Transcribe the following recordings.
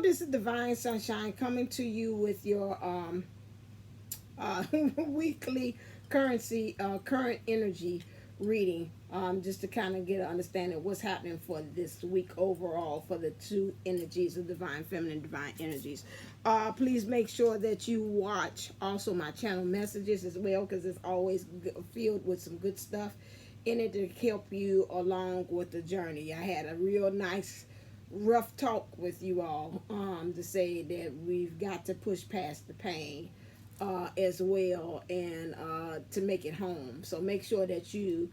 this is Divine Sunshine coming to you with your weekly current energy reading, just to kind of get an understanding of what's happening for this week overall for the two energies of divine feminine, divine energies. Please make sure that you watch also my channel messages as well, because it's always filled with some good stuff in it to help you along with the journey. I had a real nice rough talk with you all, to say that we've got to push past the pain as well, and to make it home. So make sure that you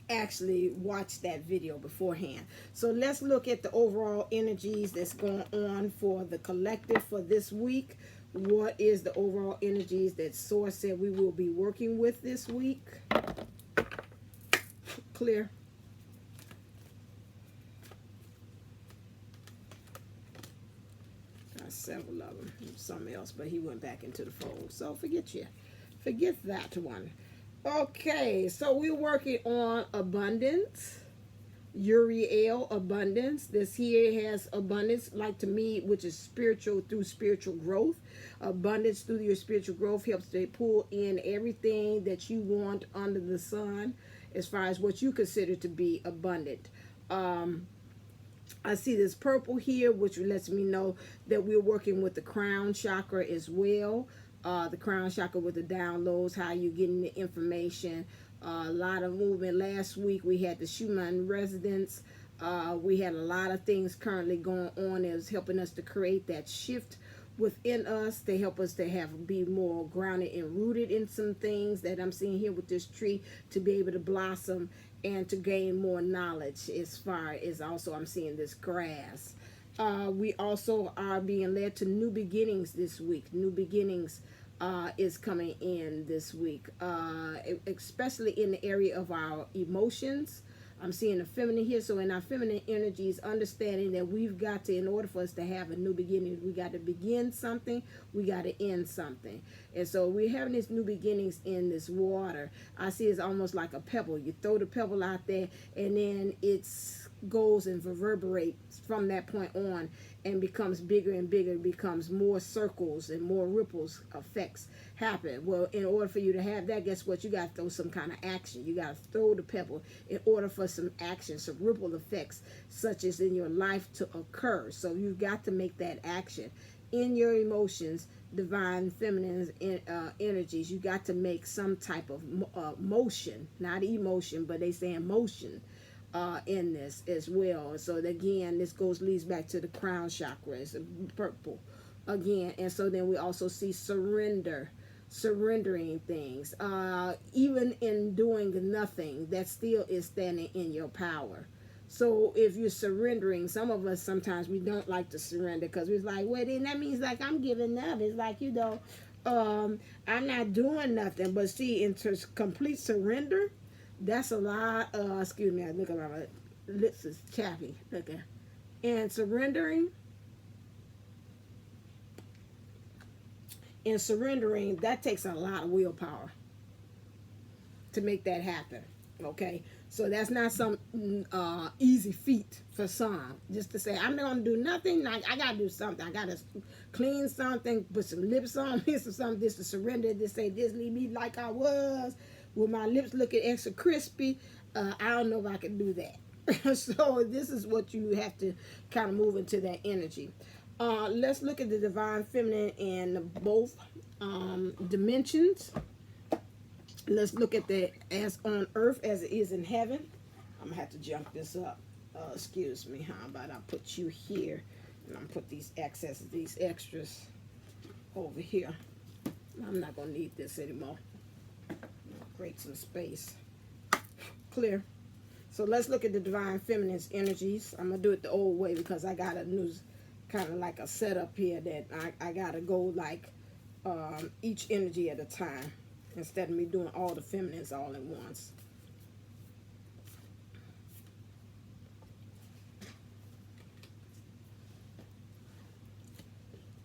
actually watch that video beforehand. So let's look at the overall energies that's going on for the collective for this week. What is the overall energies that Source said we will be working with this week? Clear. Several of them, something else, but he went back into the fold, so forget that one. Okay, so we're working on abundance, Uriel abundance. This here has abundance, like to me, which is spiritual through spiritual growth. Abundance through your spiritual growth helps to pull in everything that you want under the sun as far as what you consider to be abundant. I see this purple here, which lets me know that we're working with the crown chakra as well. The crown chakra with the downloads, how you're getting the information. A lot of movement. Last week we had the Schumann residence. We had a lot of things currently going on that was helping us to create that shift within us, to help us to be more grounded and rooted in some things that I'm seeing here with this tree, to be able to blossom and to gain more knowledge. As far as also I'm seeing this grass. We also are being led to new beginnings this week. New beginnings is coming in this week, especially in the area of our emotions. I'm seeing the feminine here. So in our feminine energies, understanding that we've got to, in order for us to have a new beginning, we got to begin something, we got to end something. And so we're having these new beginnings in this water. I see it's almost like a pebble. You throw the pebble out there, and then it goes and reverberates from that point on and becomes bigger and bigger, becomes more circles and more ripples effects happen. Well, in order for you to have that, guess what? You got to throw some kind of action. You got to throw the pebble in order for some action, some ripple effects such as in your life to occur. So you've got to make that action in your emotions, divine feminine energies. You got to make some type of motion, not emotion, but they say motion in this as well. So again, this leads back to the crown chakra. It's purple again. And so then we also see surrendering things, even in doing nothing, that still is standing in your power. So if you're surrendering, some of us sometimes we don't like to surrender, because we're like, well, then that means like I'm giving up. It's like, I'm not doing nothing. But see, in complete surrender, that's a lot. Excuse me, I look at my lips is chappy. Look at, and surrendering, that takes a lot of willpower to make that happen. Okay, so that's not some easy feat for some. Just to say, I'm not gonna do nothing. Like, I gotta do something. I gotta clean something, put some lips on this or something. This to surrender. This say, this leave me like I was, with my lips looking extra crispy. I don't know if I can do that. So this is what you have to kind of move into that energy. Let's look at the divine feminine in both dimensions. Let's look at the as on earth as it is in heaven. I'm gonna have to jump this up. Excuse me. How about I put you here, and I'm put these excesses, these extras over here. I'm not gonna need this anymore. Create some space. Clear. So let's look at the divine feminine's energies. I'm gonna do it the old way because I got a new kind of like a setup here that I gotta go like each energy at a time, instead of me doing all the feminines all at once.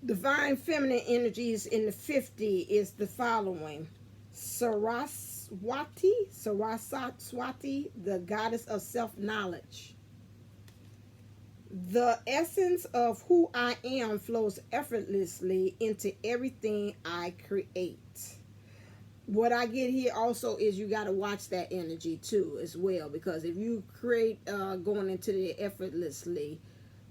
Divine feminine energies in the 50 is the following: Saraswati, the goddess of self-knowledge. The essence of who I am flows effortlessly into everything I create. What I get here also is you got to watch that energy too as well, because if you create going into the effortlessly,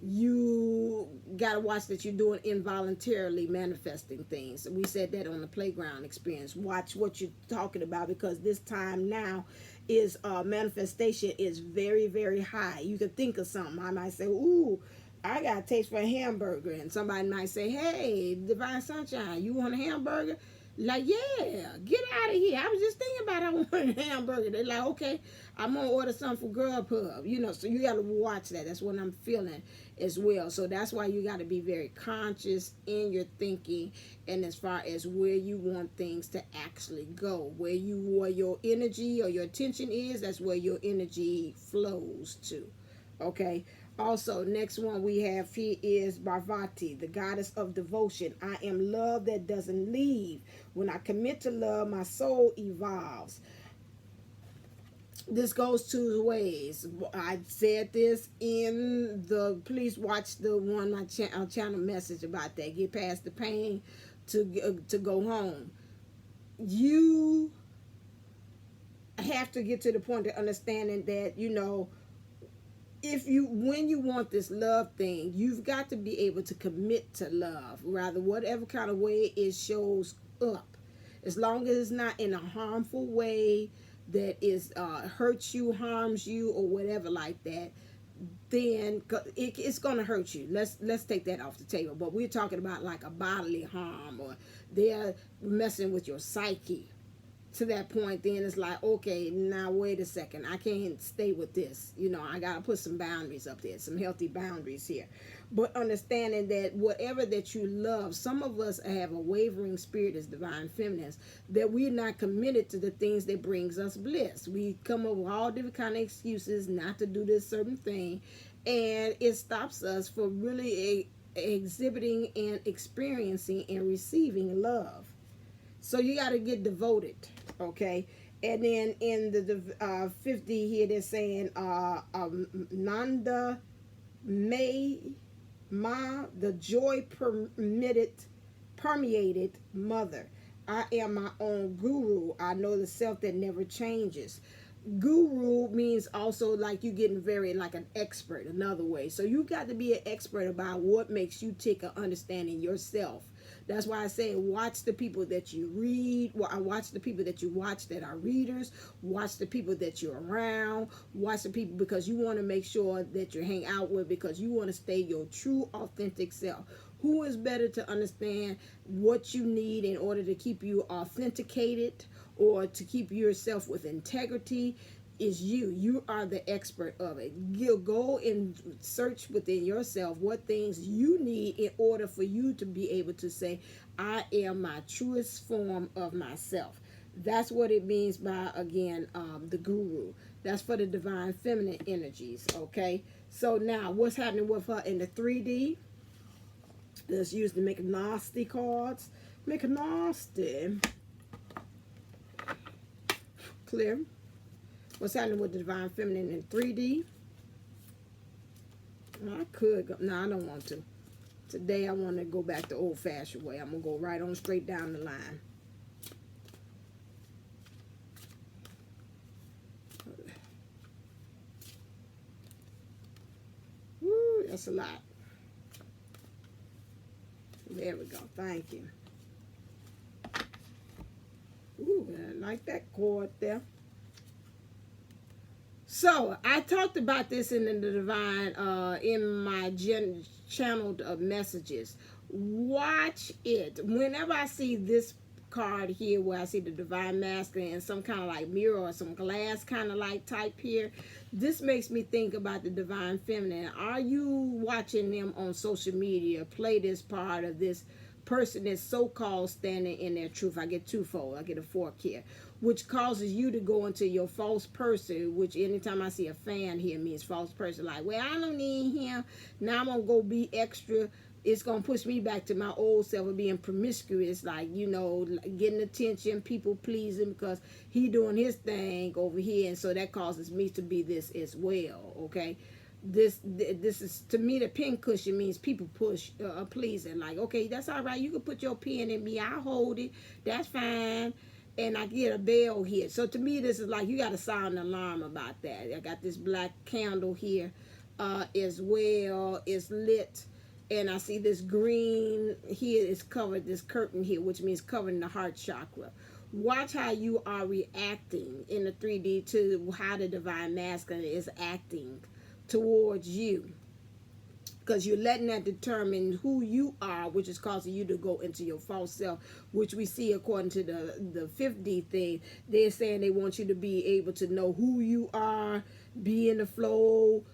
you got to watch that you're doing involuntarily manifesting things. We said that on the playground experience. Watch what you're talking about, because this time now is manifestation is very, very high. You can think of something. I might say, ooh, I got a taste for a hamburger, and somebody might say, hey, Divine Sunshine, you want a hamburger? Like, yeah, get out of here. I was just thinking about I want a hamburger. They're like, okay, I'm going to order something for Grubhub. You know, so you got to watch that. That's what I'm feeling as well. So that's why you got to be very conscious in your thinking, and as far as where you want things to actually go. Where your energy or your attention is, that's where your energy flows to. Okay. Also, next one we have here is Parvati, the goddess of devotion. I am love that doesn't leave. When I commit to love, my soul evolves. This goes two ways. I said this in the, please watch the one my channel message about that. Get past the pain to go home. You have to get to the point of understanding that, you know, when you want this love thing, you've got to be able to commit to love, rather whatever kind of way it shows up, as long as it's not in a harmful way that is hurts you, harms you, or whatever like that. Then it's gonna hurt you. Let's take that off the table. But we're talking about like a bodily harm, or they're messing with your psyche. To that point, then it's like, okay, now wait a second, I can't stay with this. You know, I gotta put some boundaries up there, some healthy boundaries here. But understanding that whatever that you love, some of us have a wavering spirit as divine feminines, that we're not committed to the things that brings us bliss. We come up with all different kind of excuses not to do this certain thing, and it stops us from really exhibiting and experiencing and receiving love. So you got to get devoted, okay? And then in the 50 here, they're saying Nanda May Ma, the joy permeated mother. I am my own guru. I know the self that never changes. Guru means also like you getting very like an expert, another way. So you got to be an expert about what makes you tick or understanding yourself. That's why I say watch the people that you read. Well, I watch the people that you watch that are readers. Watch the people that you're around. Watch the people, because you want to make sure that you hang out with, because you want to stay your true, authentic self. Who is better to understand what you need in order to keep you authenticated or to keep yourself with integrity? Is you. You are the expert of it. You'll go and search within yourself what things you need in order for you to be able to say, I am my truest form of myself. That's what it means by, again, the guru. That's for the divine feminine energies, okay? So now, what's happening with her in the 3D? Let's use the McNealy cards. McNealy. Clear. What's happening with the divine feminine in 3D? I could go. No, I don't want to. Today I want to go back the old-fashioned way. I'm going to go right on straight down the line. Woo, that's a lot. There we go. Thank you. Ooh, I like that cord there. So I talked about this in the divine, in my channeled messages. Watch it. Whenever I see this card here, where I see the divine masculine and some kind of like mirror or some glass kind of like type here, this makes me think about the divine feminine. Are you watching them on social media play this part of this person that's so-called standing in their truth? I get twofold. I get a fork here, which causes you to go into your false person, which anytime I see a fan here means false person. Like, well, I don't need him. Now I'm going to go be extra. It's going to push me back to my old self of being promiscuous, like, you know, getting attention, people pleasing, because he doing his thing over here. And so that causes me to be this as well, okay? this is, to me, the pin cushion means people push, pleasing. Like, okay, that's all right. You can put your pen in me. I'll hold it. That's fine. And I get a bell here. So to me, this is like, you got to sound an alarm about that. I got this black candle here as well. It's lit. And I see this green here is covered, this curtain here, which means covering the heart chakra. Watch how you are reacting in the 3D to how the divine masculine is acting towards you, because you're letting that determine who you are, which is causing you to go into your false self, which we see according to the 5D thing. They're saying they want you to be able to know who you are, be in the flow,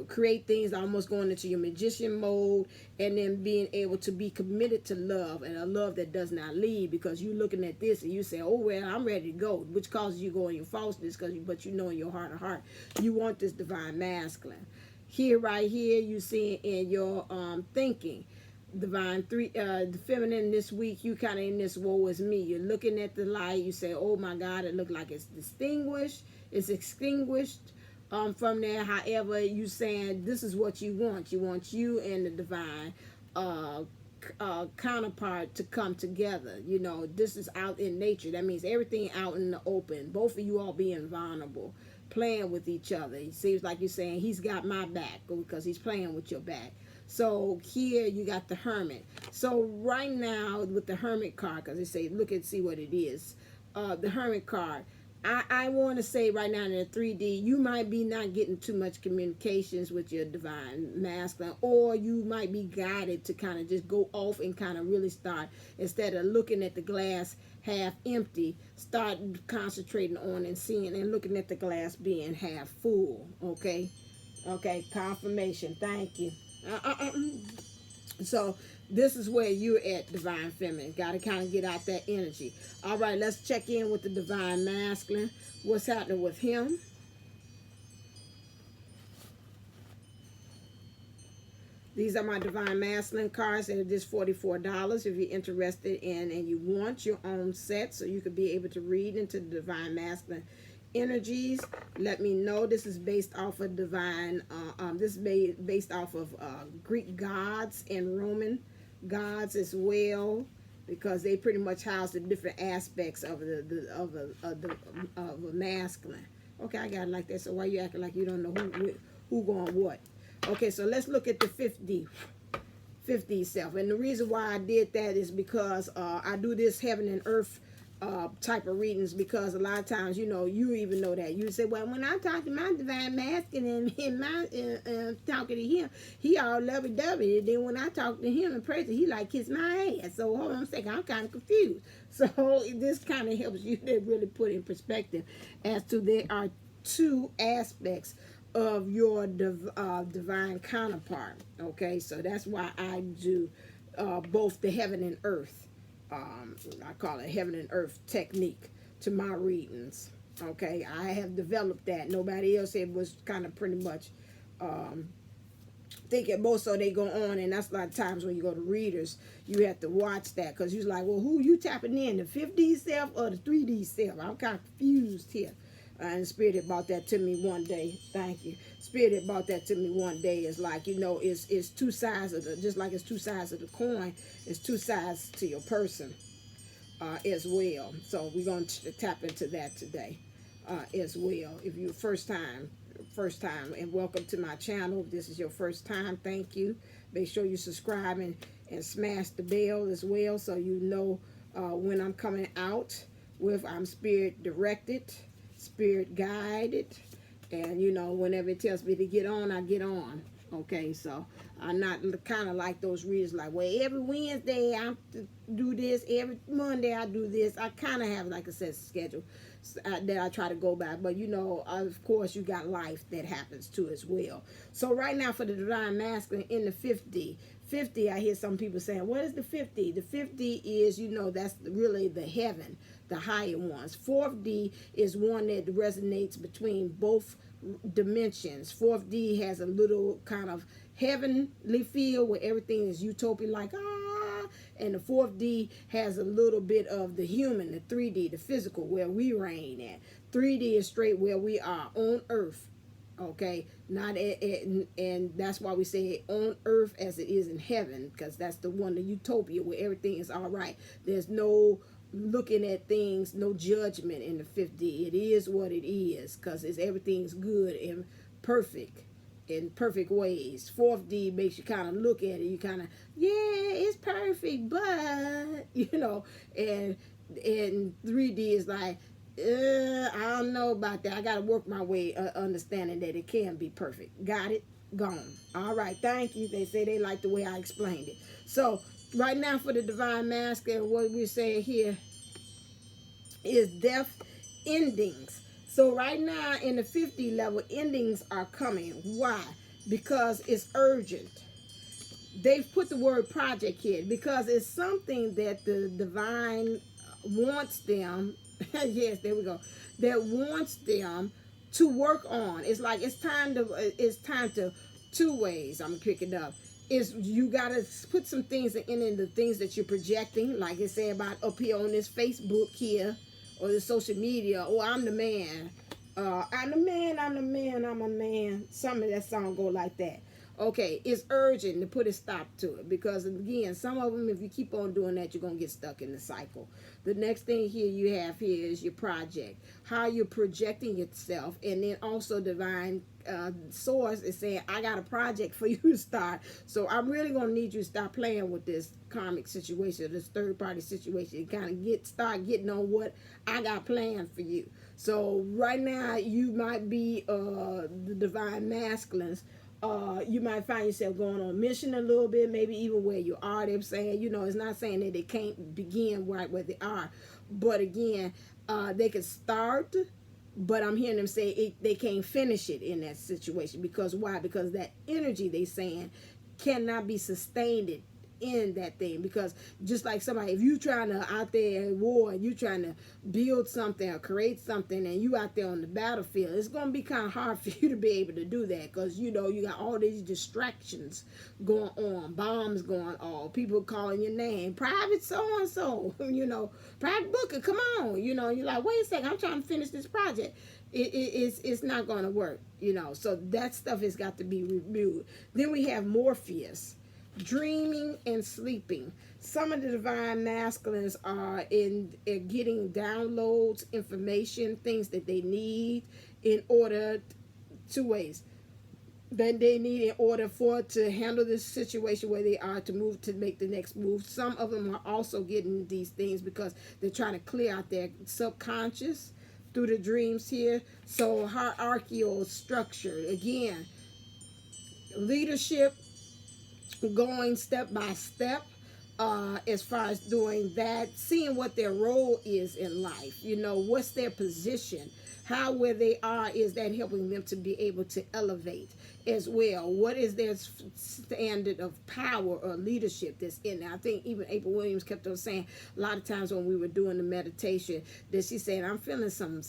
create things, almost going into your magician mode, and then being able to be committed to love, and a love that does not leave, because you're looking at this and you say, oh well, I'm ready to go, which causes you go in your falseness, but you know in your heart of heart you want this divine masculine. Here, right here, you see in your thinking, divine the feminine this week, you kind of in this woe is me. You're looking at the light, you say, oh my God, it look like it's distinguished, it's extinguished from there. However, you saying this is what you want. You want you and the divine counterpart to come together. You know, this is out in nature. That means everything out in the open. Both of you all being vulnerable, playing with each other. It seems like you're saying he's got my back because he's playing with your back. So here you got the Hermit. So right now with the Hermit card, because they say look and see what it is, the Hermit card, I want to say right now in the 3D, you might be not getting too much communications with your divine masculine, or you might be guided to kind of just go off and kind of really start, instead of looking at the glass half empty, start concentrating on and seeing and looking at the glass being half full. Okay, confirmation. Thank you. So this is where you're at, divine feminine. Got to kind of get out that energy. All right, let's check in with the divine masculine. What's happening with him? These are my divine masculine cards. They're just $44 if you're interested in and you want your own set, so you could be able to read into the divine masculine energies. Let me know. This is based off of divine this is based off of Greek gods and Roman gods as well, because they pretty much house the different aspects of a masculine. Okay, I got it like that. So why you acting like you don't know who going what? Okay, so let's look at the 50 self. And the reason why I did that is because I do this heaven and earth type of readings, because a lot of times, you know, you even know that you say, well, when I talk to my divine masculine and my talking to him, he all lovey-dovey, and then when I talk to him in person, he like kiss my ass. So hold on a second, I'm kind of confused. So this kind of helps you to really put in perspective as to there are two aspects of your divine counterpart. Okay, so that's why I do both the heaven and earth. I call it heaven and earth technique to my readings. Okay, I have developed that. Nobody else, it was kind of pretty much thinking most, so they go on, and that's a lot of times when you go to readers, you have to watch that, because you're like, well, who you tapping in, the 5D self or the 3D self? I'm kind of confused here. And Spirit brought that to me one day. Thank you. Spirit brought that to me one day. It's like, you know, it's two sides of the, just like it's two sides of the coin, it's two sides to your person as well. So we're going to tap into that today as well. If you're first time, and welcome to my channel. If this is your first time, thank you. Make sure you subscribe and smash the bell as well, so you know when I'm coming out with, I'm spirit directed, spirit guided, and you know, whenever it tells me to get on, I get on. Okay, so I'm not kind of like those readers like, well, every Wednesday I do this, every Monday I do this. I kind of have like a set schedule that I try to go by, but you know, of course you got life that happens too as well. So right now for the divine masculine in the 50, I hear some people saying, what is the 50? The 50 is, you know, that's really the heaven, the higher ones. 4D is one that resonates between both dimensions. 4D has a little kind of heavenly feel where everything is utopia, like and the 4D has a little bit of the human, the 3D, the physical, where we reign at. 3D is straight where we are on earth. Okay, not and that's why we say on earth as it is in heaven, because that's the one, the utopia where everything is all right. There's no looking at things, no judgment in the 50. It is what it is, because it's everything's good and perfect in perfect ways. 4D makes you kind of look at it, you kind of, yeah, it's perfect, but and 3D is like, I don't know about that. I got to work my way understanding that it can be perfect. Got it? Gone. All right. Thank you. They say they like the way I explained it. So right now for the divine masculine, what we're saying here is death endings. So right now in the 50 level, endings are coming. Why? Because it's urgent. They've put the word project here because it's something that the divine wants them. Yes, there we go. That wants them to work on. It's like it's time to two ways. I'm picking up. Is you gotta put some things in the things that you're projecting, like it's saying about up here on this Facebook here or the social media. Oh, I'm the man. I'm the man. I'm the man. I'm a man. Some of that song go like that. Okay, it's urgent to put a stop to it because, again, some of them, if you keep on doing that, you're going to get stuck in the cycle. The next thing here you have here is your project, how you're projecting yourself, and then also divine source is saying, I got a project for you to start, so I'm really going to need you to stop playing with this karmic situation, this third-party situation, and kind of start getting on what I got planned for you. So right now, you might be the divine masculines. You might find yourself going on mission a little bit, maybe even where you are. They're saying, it's not saying that they can't begin right where they are, but again, they can start, but I'm hearing them say they can't finish it in that situation. Because why? Because that energy, they saying, cannot be sustained in that thing. Because just like somebody, if you trying to out there in war and you trying to build something or create something and you out there on the battlefield, it's going to be kind of hard for you to be able to do that because you got all these distractions going on, bombs going on, people calling your name, private so and so, private booker, come on, you're like, wait a second, I'm trying to finish this project. It's not going to work, so that stuff has got to be reviewed. Then we have Morpheus, dreaming and sleeping. Some of the divine masculines are in getting downloads, information, things that they need in order, two ways that they need in order for to handle this situation where they are to move, to make the next move. Some of them are also getting these things because they're trying to clear out their subconscious through the dreams here. So hierarchical structure, again, leadership, going step by step, as far as doing that, seeing what their role is in life, what's their position, how where they are, is that helping them to be able to elevate as well? What is their standard of power or leadership that's in there? I think even April Williams kept on saying a lot of times when we were doing the meditation that she said, I'm feeling some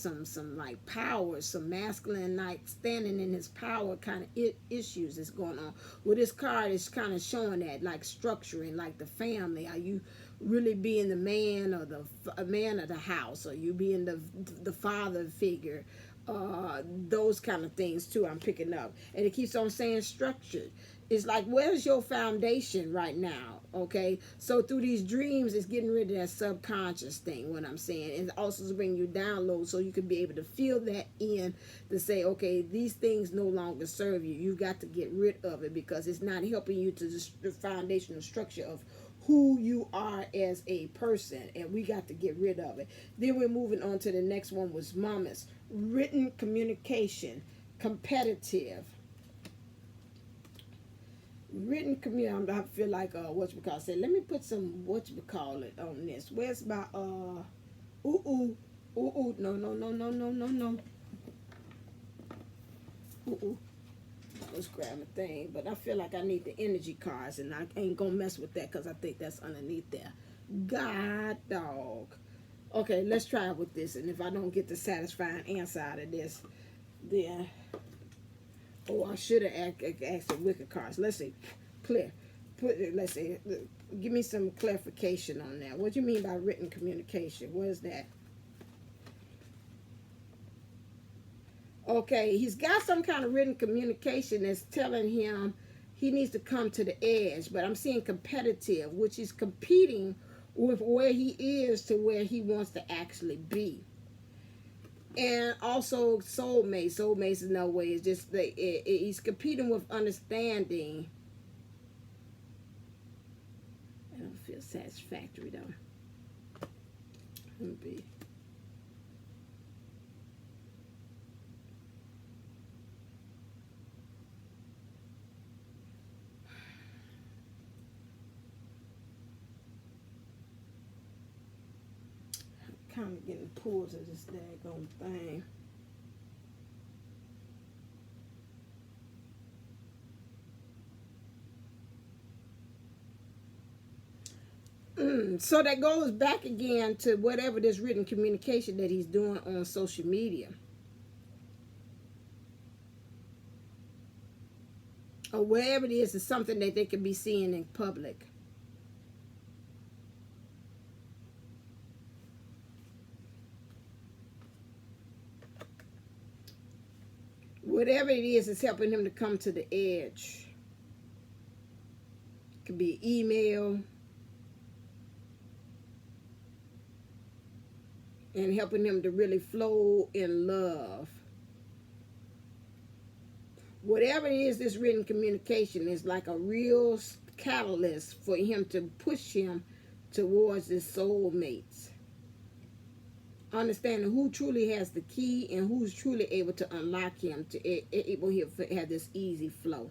like power, some masculine, like standing in his power kind of issues that's going on. Well, this card is kind of showing that, like structuring, like the family. Are you really being the man or the man of the house, or you being the father figure? Those kind of things too, I'm picking up. And it keeps on saying structured. It's like, where's your foundation right now? Okay, so through these dreams, it's getting rid of that subconscious thing, what I'm saying, and also to bring you download so you can be able to feel that in to say, okay, these things no longer serve you. You've got to get rid of it because it's not helping you to the foundational structure of who you are as a person, and we got to get rid of it. Then we're moving on to the next one, was mamas, written communication, competitive. Written community. I feel like say, let me put some on this. Where's my no. Let's grab a thing, but I feel like I need the energy cards, and I ain't gonna mess with that because I think that's underneath there. God dog. Okay, let's try it with this, and if I don't get the satisfying answer out of this, then I should have asked the wicked cards. Let's see, clear. Let's see. Give me some clarification on that. What do you mean by written communication? What is that? Okay, he's got some kind of written communication that's telling him he needs to come to the edge, but I'm seeing competitive, which is competing with where he is to where he wants to actually be. And also soulmates. Soulmates in no way. It's just he's competing with understanding. I don't feel satisfactory though. Let me be. Kind of getting pulled to this daggone thing. So that goes back again to whatever this written communication that he's doing on social media. Or wherever it is something that they could be seeing in public. Whatever it is helping him to come to the edge. It could be an email. And helping him to really flow in love. Whatever it is, this written communication is like a real catalyst for him to push him towards his soulmates. Understanding who truly has the key and who's truly able to unlock him to able to have this easy flow.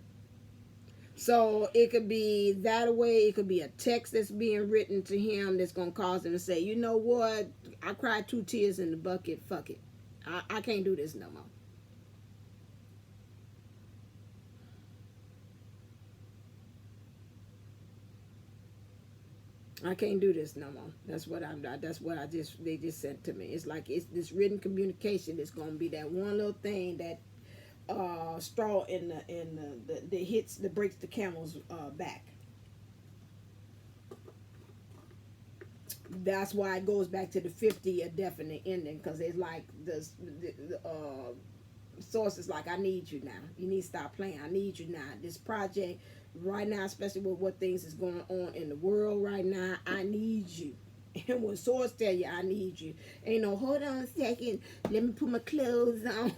So it could be that way. It could be a text that's being written to him that's going to cause him to say, you know what? I cried 2 tears in the bucket. Fuck it. I can't do this no more. I can't do this no more. That's what they just sent to me. It's like it's this written communication that's going to be that one little thing that straw in the hits that breaks the camel's back. That's why it goes back to the 50 a definite ending, because it's like the source is like, I need you now. You need to stop playing. I need you now. This project right now, especially with what things is going on in the world right now, I need you. And when source tell you I need you, ain't no hold on a second, let me put my clothes on.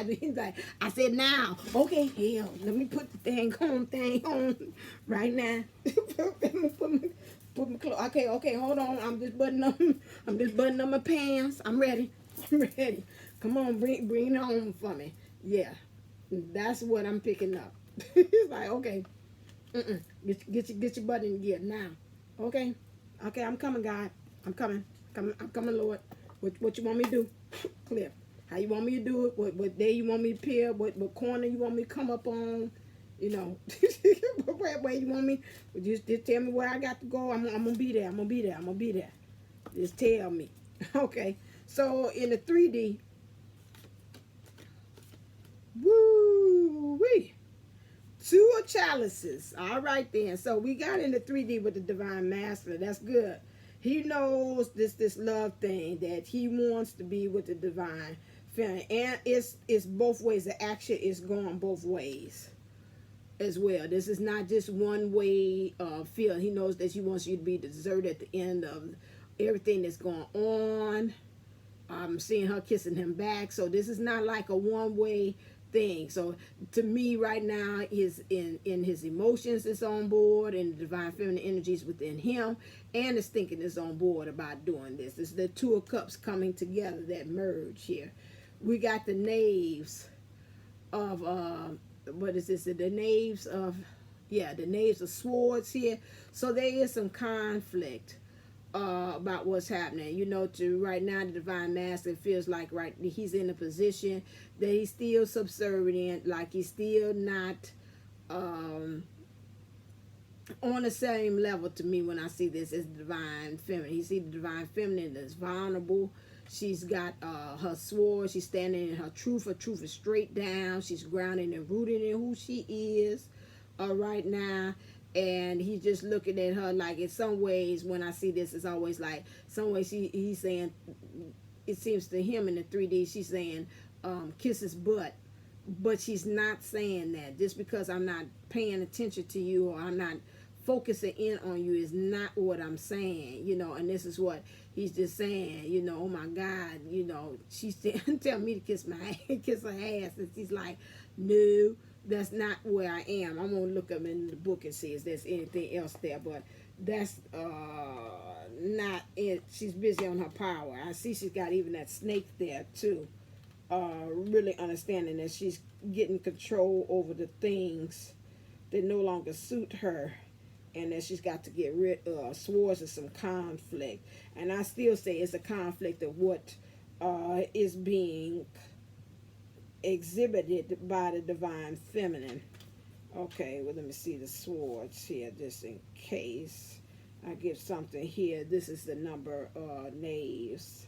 He's like, I said now, okay, hell, let me put the thing on right now. put my clothes. Okay, hold on. I'm just buttoning up my pants. I'm ready. Come on, bring it on for me. Yeah, that's what I'm picking up. He's like, okay, get your butt in gear now. Okay, I'm coming, God. I'm coming, Lord. What you want me to do? Clear. How you want me to do it? What day you want me to appear? What corner you want me to come up on? You know, where you want me? Just tell me where I got to go. I'm gonna be there. I'm gonna be there. Just tell me. Okay. So in the 3D, woo wee. 2 of chalices. All right then. So we got into 3D with the divine master. That's good. He knows this love thing that he wants to be with the divine feeling, and it's both ways. The action is going both ways as well. This is not just one way feeling. He knows that he wants you to be the dessert at the end of everything that's going on. I'm seeing her kissing him back. So this is not like a one way thing. So to me right now is in his emotions is on board, and the divine feminine energies within him, and his thinking is on board about doing this. This is the 2 of cups coming together that merge here. We got the knaves of what is this? The knaves of swords here. So there is some conflict about what's happening. You know, to right now the divine master feels like he's in a position that he's still subservient, like he's still not on the same level to me when I see this as divine feminine. He see the divine feminine as vulnerable. She's got her sword. She's standing in her truth. Her truth is straight down. She's grounded and rooted in who she is right now. And he's just looking at her like, in some ways, when I see this, it's always like, some ways he's saying, it seems to him in the 3D, she's saying, kiss his butt. But she's not saying that. Just because I'm not paying attention to you or I'm not focusing in on you is not what I'm saying, you know. And this is what he's just saying, you know. Oh my God, you know, she's telling me to kiss her ass, and she's like, no, that's not where I am. I'm gonna look up in the book and see if there's anything else there, but that's not it. She's busy on her power. I see she's got even that snake there too. Really understanding that she's getting control over the things that no longer suit her, and that she's got to get rid of swords of some conflict. And I still say it's a conflict of what is being exhibited by the divine feminine. Okay, well, let me see the swords here just in case I give something here. This is the number knaves.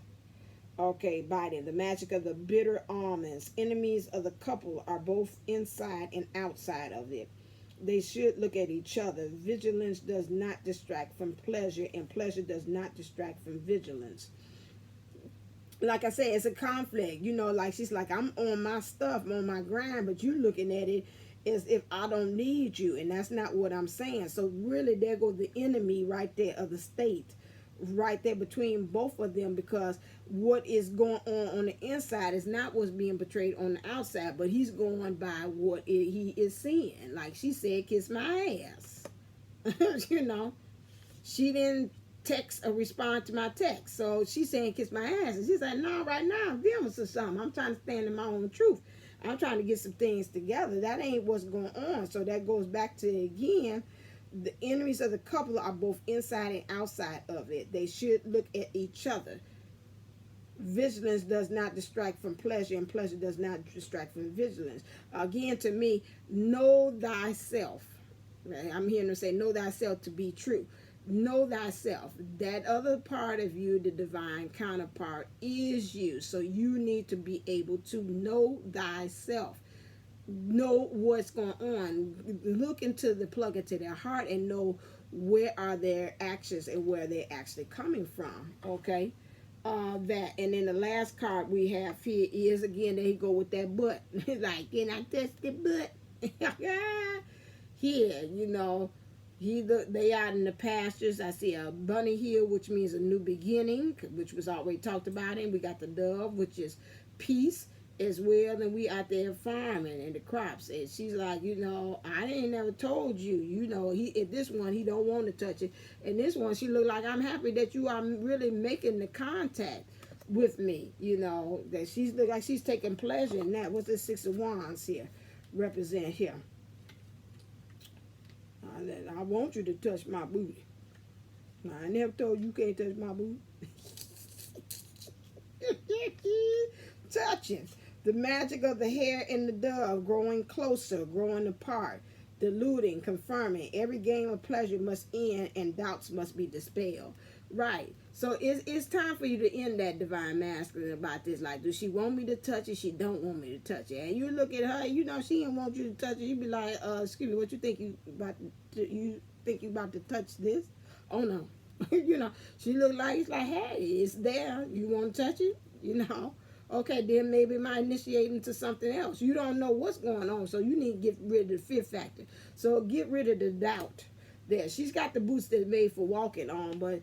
Okay, biting. The magic of the bitter almonds. Enemies of the couple are both inside and outside of it. They should look at each other. Vigilance does not distract from pleasure, and pleasure does not distract from vigilance. Like I said, it's a conflict. You know, like she's like, I'm on my stuff, I'm on my grind, but you looking at it as if I don't need you, and that's not what I'm saying. So really, there goes the enemy right there of the state, right there between both of them, because what is going on the inside is not what's being portrayed on the outside, but he's going by what he is seeing. Like she said, kiss my ass. You know, she didn't text or respond to my text, so she's saying kiss my ass, and she's like, no, right now I'm dealing with something. I'm trying to stand in my own truth. I'm trying to get some things together. That ain't what's going on. So that goes back to, again, the enemies of the couple are both inside and outside of it. They should look at each other. Vigilance does not distract from pleasure, and pleasure does not distract from vigilance. Again, to me, know thyself. Right? I'm hearing them say, know thyself to be true. Know thyself. That other part of you, the divine counterpart, is you. So you need to be able to know thyself. Know what's going on. Look into plug into their heart and know where are their actions and where they're actually coming from. Okay, that. And then the last card we have here is, again, there you go with that butt. Like, can I touch the butt? Here, you know, they out in the pastures. I see a bunny here, which means a new beginning, which was already talked about. And we got the dove, which is peace as well. And we out there farming and the crops. And she's like, you know, I ain't never told you. You know, at this one, he don't want to touch it. And this one, she look like, I'm happy that you are really making the contact with me. You know, that she's look like she's taking pleasure in that. What's the Six of Wands here represent here? I want you to touch my booty. I never told you can't touch my booty. Touching. The magic of the hare and the dove, growing closer, growing apart, diluting, confirming. Every game of pleasure must end and doubts must be dispelled. Right. So it's time for you to end that divine masculine about this. Like, does she want me to touch it? She don't want me to touch it. And you look at her, you know, she didn't want you to touch it. You be like, excuse me, what you think you about to touch this? Oh no. You know, she look like, it's like, hey, it's there. You want to touch it? You know? Okay, then maybe it might initiate into something else. You don't know what's going on, so you need to get rid of the fear factor. So get rid of the doubt. There, she's got the boots that's made for walking on, but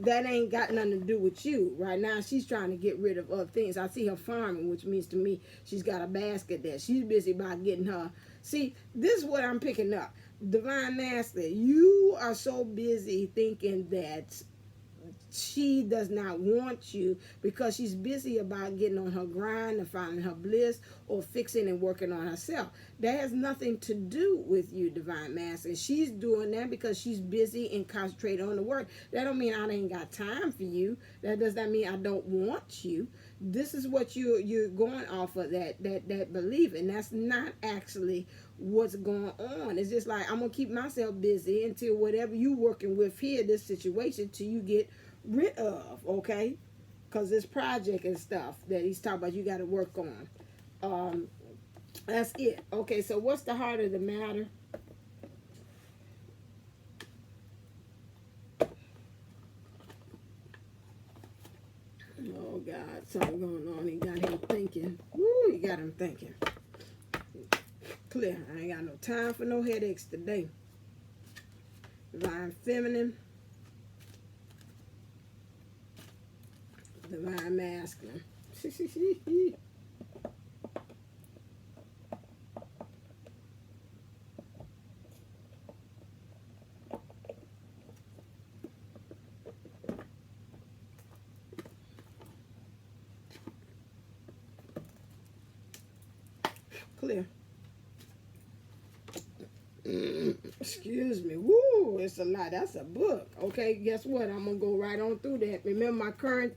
that ain't got nothing to do with you. Right now, she's trying to get rid of other things. I see her farming, which means to me she's got a basket there. She's busy about getting her. See, this is what I'm picking up. Divine Master, you are so busy thinking that she does not want you because she's busy about getting on her grind and finding her bliss or fixing and working on herself. That has nothing to do with you, Divine Master. She's doing that because she's busy and concentrated on the work. That don't mean I ain't got time for you. That does not mean I don't want you. This is what you're going off of, that belief, and that's not actually what's going on. It's just like, I'm gonna keep myself busy until whatever you working with here, this situation, till you get rid of, okay? Because this project and stuff that he's talking about, you got to work on. That's it. Okay, so what's the heart of the matter? Oh God, something going on. He got him thinking. Woo! got them thinking. Clear. I ain't got no time for no headaches today. Divine feminine. Divine masculine. Clear. Excuse me. Woo, it's a lot. That's a book. Okay, guess what? I'm going to go right on through that. Remember, my current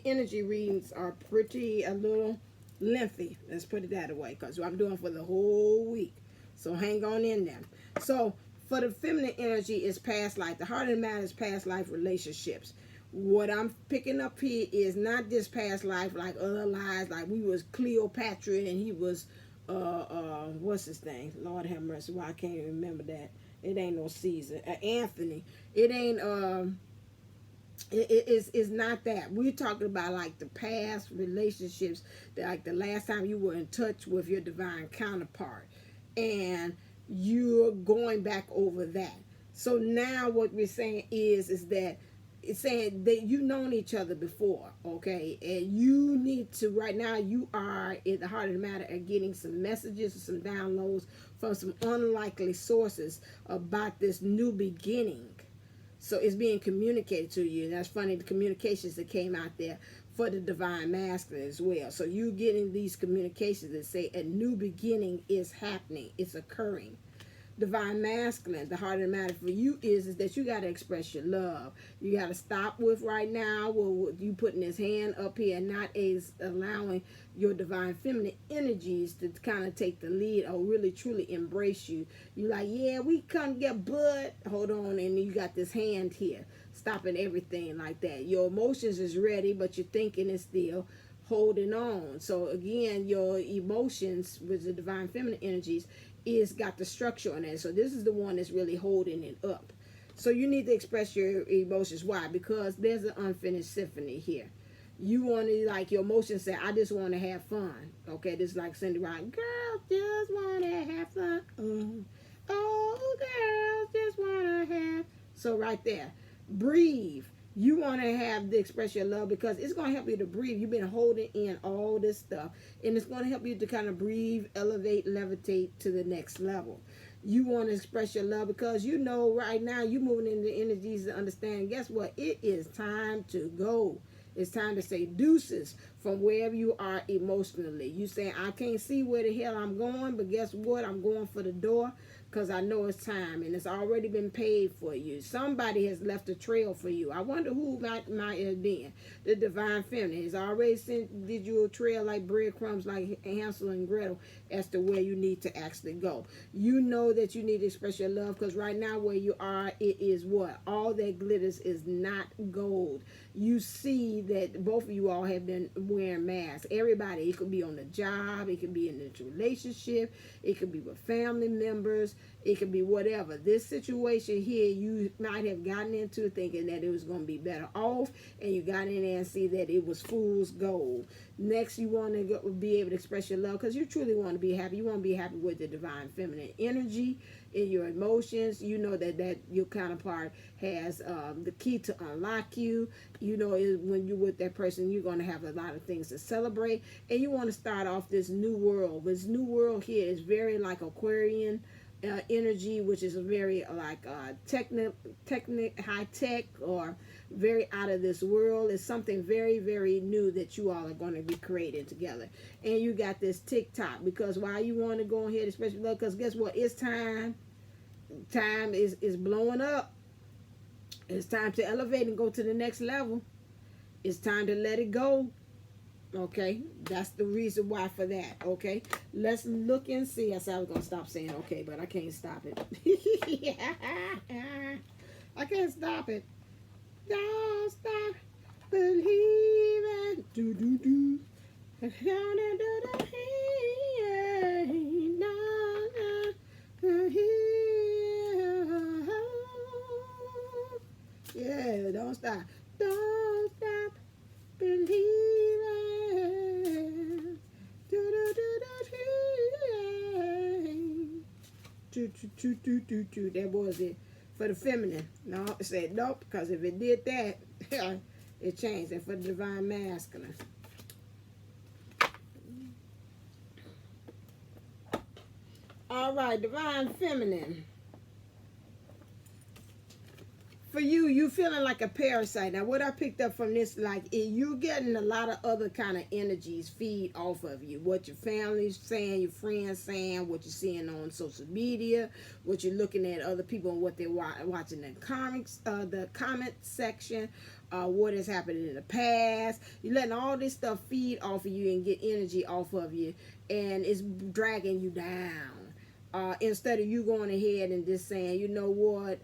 energy readings are a little lengthy. Let's put it that way, because I'm doing for the whole week. So hang on in there. So for the feminine energy is past life. The heart of the matter is past life relationships. What I'm picking up here is not just past life like other lives, like we was Cleopatra and he was what's his name? Lord have mercy. Why I can't even remember that. It ain't no Caesar. Anthony. It ain't it's not that. We're talking about like the past relationships, that like the last time you were in touch with your divine counterpart, and you're going back over that. So now what we're saying is that it's saying that you've known each other before, okay, and you need to, right now you are at the heart of the matter are getting some messages or some downloads from some unlikely sources about this new beginning. So it's being communicated to you. And that's funny, the communications that came out there for the divine masculine as well. So you getting these communications that say a new beginning is happening, it's occurring. Divine masculine, the heart of the matter for you is that you got to express your love. You got to stop with right now you putting this hand up here and not as allowing your divine feminine energies to kind of take the lead or really truly embrace you. You like, yeah, we come get but hold on, and you got this hand here stopping everything like that. Your emotions is ready, but your thinking is still holding on. So again, your emotions with the divine feminine energies is got the structure on it. So this is the one that's really holding it up. So you need to express your emotions. Why? Because there's an unfinished symphony here. You want to, like, your emotions say, I just want to have fun. Okay, this is like Cindy Ryan. Girls just want to have fun. Oh, girls just want to have. So right there, breathe. You want to have to express your love because it's going to help you to breathe. You've been holding in all this stuff, and it's going to help you to kind of breathe, elevate, levitate to the next level. You want to express your love because you know right now you're moving into energies to understand, guess what? It is time to go. It's time to say deuces from wherever you are emotionally. You saying, I can't see where the hell I'm going, but guess what? I'm going for the door because I know it's time and it's already been paid for you. Somebody has left a trail for you. I wonder who might have been. The divine feminine has already did you a trail like breadcrumbs, like Hansel and Gretel, as to where you need to actually go. You know that you need to express your love because right now where you are, it is what? All that glitters is not gold. You see that both of you all have been wearing masks. Everybody, it could be on the job, it could be in a relationship, it could be with family members, it could be whatever. This situation here, you might have gotten into thinking that it was going to be better off, and you got in there and see that it was fool's gold. Next, you want to be able to express your love because you truly want to be happy. You want to be happy with the divine feminine energy in your emotions. You know that your counterpart has the key to unlock you. You know, when you're with that person, you're going to have a lot of things to celebrate, and you want to start off this new world. This new world here is very like Aquarian energy, which is very like high tech or very out of this world. It's something very, very new that you all are going to be creating together. And you got this TikTok because why you want to go ahead, especially love, because guess what? It's time. Time is blowing up. It's time to elevate and go to the next level. It's time to let it go. Okay, that's the reason why for that. Okay, let's look and see. I said I was gonna stop saying okay, but I can't stop it. I can't stop it. Don't stop believing. Do do do. Yeah, don't stop. Don't stop believing. Do, do, do, That was it for the feminine. No, it said nope, because if it did that, it changed. And for the divine masculine. All right, divine feminine. For you feeling like a parasite. Now, what I picked up from this, like, you're getting a lot of other kind of energies feed off of you. What your family's saying, your friends saying, what you're seeing on social media, what you're looking at other people and what they're watching in comics, the comment section, what has happened in the past. You're letting all this stuff feed off of you and get energy off of you, and it's dragging you down. Instead of you going ahead and just saying, you know what,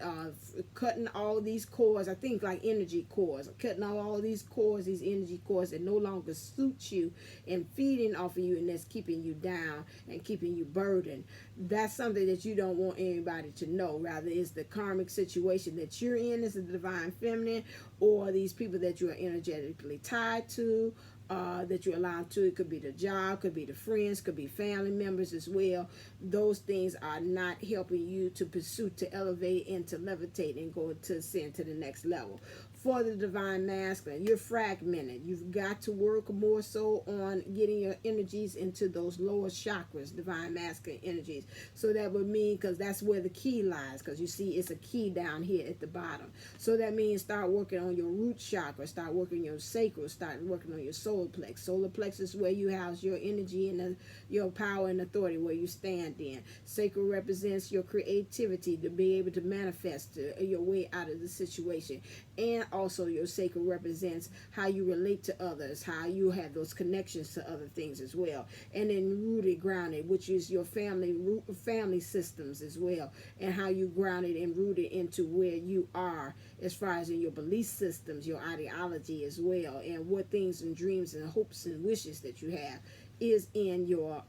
cutting all these cords, I think like energy cords, cutting all these cords, these energy cords that no longer suit you and feeding off of you, and that's keeping you down and keeping you burdened. That's something that you don't want anybody to know. Rather, it's the karmic situation that you're in as a divine feminine, or these people that you are energetically tied to, that you're allowed to. It could be the job, could be the friends, could be family members as well. Those things are not helping you to pursue, to elevate, and to levitate and go to ascend to the next level. For the divine masculine, you're fragmented. You've got to work more so on getting your energies into those lower chakras, divine masculine energies. So that would mean, because that's where the key lies, because you see it's a key down here at the bottom. So that means start working on your root chakra, start working your sacral, start working on your solar plex. Solar plex is where you house your energy and your power and authority, where you stand in. Sacral represents your creativity to be able to manifest your way out of the situation. And also your sacral represents how you relate to others, how you have those connections to other things as well. And then rooted, grounded, which is your family systems as well, and how you grounded and rooted into where you are as far as in your belief systems, your ideology as well, and what things and dreams and hopes and wishes that you have is in your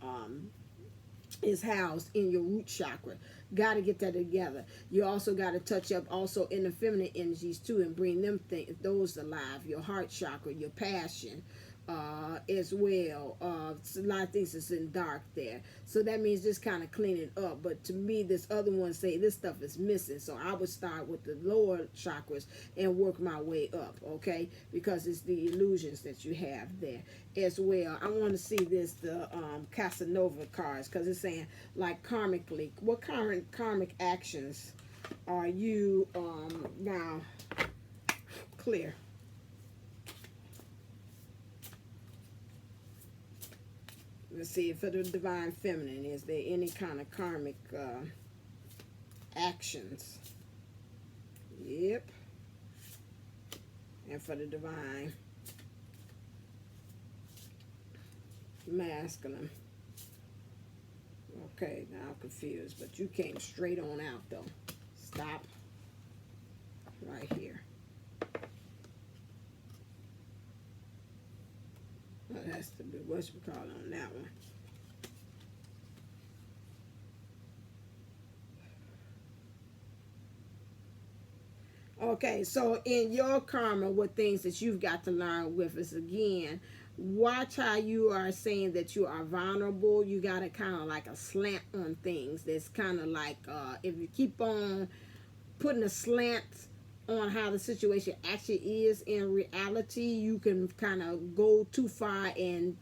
is housed in your root chakra. Got to get that together. You also got to touch up also in the feminine energies too, and bring them those alive. Your heart chakra, your passion, as well. A lot of things is in dark there, so that means just kind of clean it up. But to me, this other one say this stuff is missing, so I would start with the lower chakras and work my way up, okay? Because it's the illusions that you have there as well. I want to see this, the Casanova cards, because it's saying like karmically, what karmic actions are you now clear? Let's see, for the divine feminine, is there any kind of karmic actions? Yep. And for the divine masculine. Okay, now I'm confused, but you came straight on out though. Stop right here. Well, that's the big, what's we call on that one. Okay, so in your karma, what things that you've got to learn with is, again, watch how you are saying that you are vulnerable. You got to kind of like a slant on things. That's kind of like if you keep on putting a slant on how the situation actually is in reality, you can kind of go too far and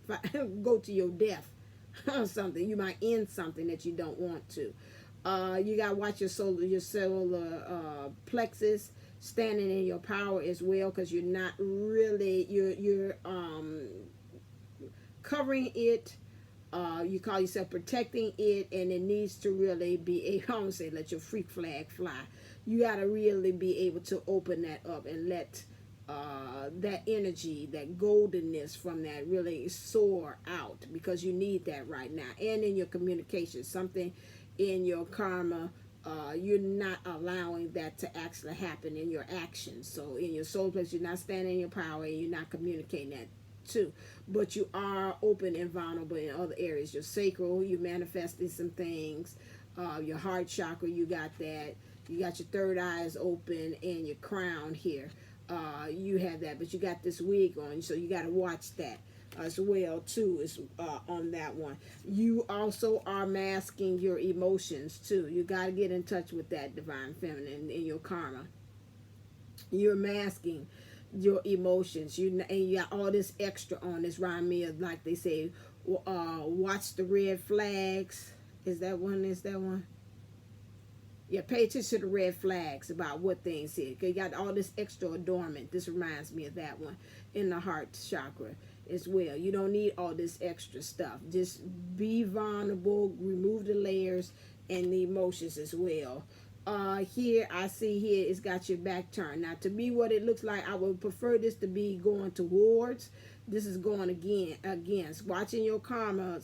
go to your death or something. You might end something that you don't want to. You got to watch your solar plexus standing in your power as well, because you're not really, you're covering it. You call yourself protecting it, and it needs to really be, I don't say let your freak flag fly. You got to really be able to open that up and let that energy, that goldenness from that really soar out, because you need that right now. And in your communication, something in your karma, you're not allowing that to actually happen in your actions. So in your soul place, you're not standing in your power, and you're not communicating that too, but you are open and vulnerable in other areas. Your sacral, you're manifesting some things. Your heart chakra, you got that. You got your third eye is open, and your crown here, you have that, but you got this wig on, so you got to watch that. as well too, is on that one. You also are masking your emotions too. You got to get in touch with that divine feminine in your karma. You're masking your emotions. And you got all this extra on this. Rhyme me of, like they say, watch the red flags. Is that one? Yeah, pay attention to the red flags about what things said. You got all this extra adornment. This reminds me of that one in the heart chakra as well. You don't need all this extra stuff. Just be vulnerable, remove the layers and the emotions as well. Here I see here it's got your back turned. Now to me, what it looks like, I would prefer this to be going towards. This is going against watching your karma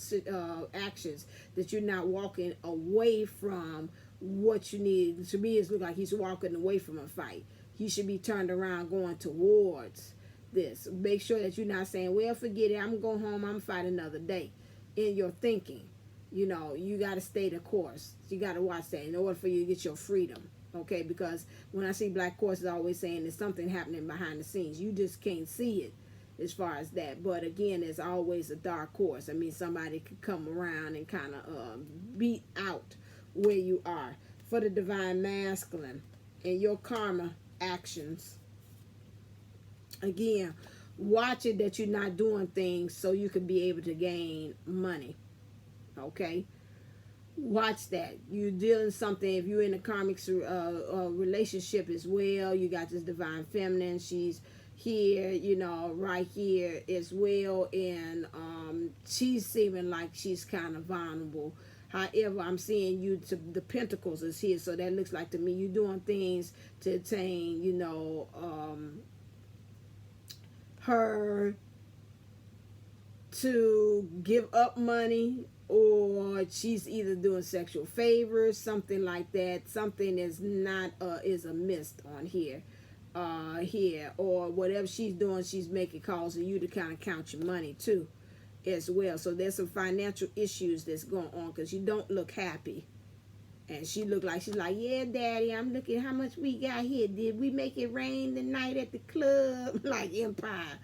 actions, that you're not walking away from what you need. To me, it looks like he's walking away from a fight. He should be turned around going towards this. Make sure that you're not saying, well, forget it, I'm going home, I'm fight another day. In your thinking, you know, you got to stay the course. You got to watch that in order for you to get your freedom. Okay, because when I see black horses, always saying there's something happening behind the scenes. You just can't see it as far as that. But again, there's always a dark horse. I mean, somebody could come around and kind of beat out where you are. For the divine masculine and your karma actions, again, watch it that you're not doing things so you can be able to gain money. Okay, watch that. You're dealing something. If you're in a karmic relationship as well, you got this divine feminine. She's here, you know, right here as well, and she's seeming like she's kind of vulnerable. However, I'm seeing you to the pentacles is here, so that looks like to me you're doing things to attain, you know, her to give up money, or she's either doing sexual favors, something like that. Something is not is amiss on here, or whatever she's doing, she's making calls to you to kind of count your money too, as well. So there's some financial issues that's going on because you don't look happy. And she looked like, she's like, yeah, daddy, I'm looking how much we got here. Did we make it rain tonight at the club? Like Empire.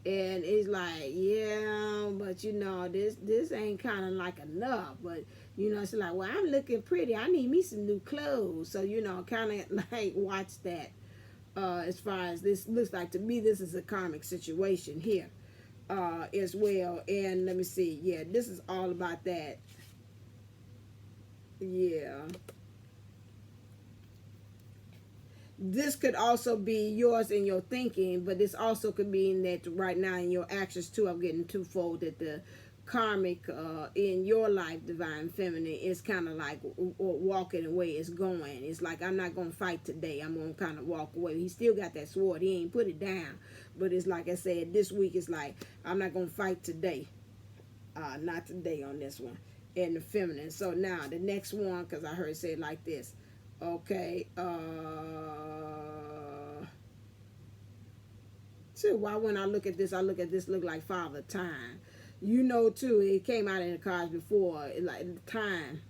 And it's like, yeah, but you know, this ain't kind of like enough. But, you know, it's like, well, I'm looking pretty. I need me some new clothes. So, you know, kind of like watch that. As far as this looks like to me, this is a karmic situation here as well. And let me see. Yeah, this is all about that. Yeah. This could also be yours in your thinking, but this also could mean that right now in your actions too. I'm getting twofold that the karmic in your life, divine feminine, is kind of like walking away. It's going. It's like, I'm not going to fight today. I'm going to kind of walk away. He still got that sword. He ain't put it down. But it's like I said, this week it's like, I'm not going to fight today. Not today on this one. And the feminine. So now the next one, because I heard it say like this. Okay. So why when I look at this look like Father Time. You know too, it came out in the cards before, like time.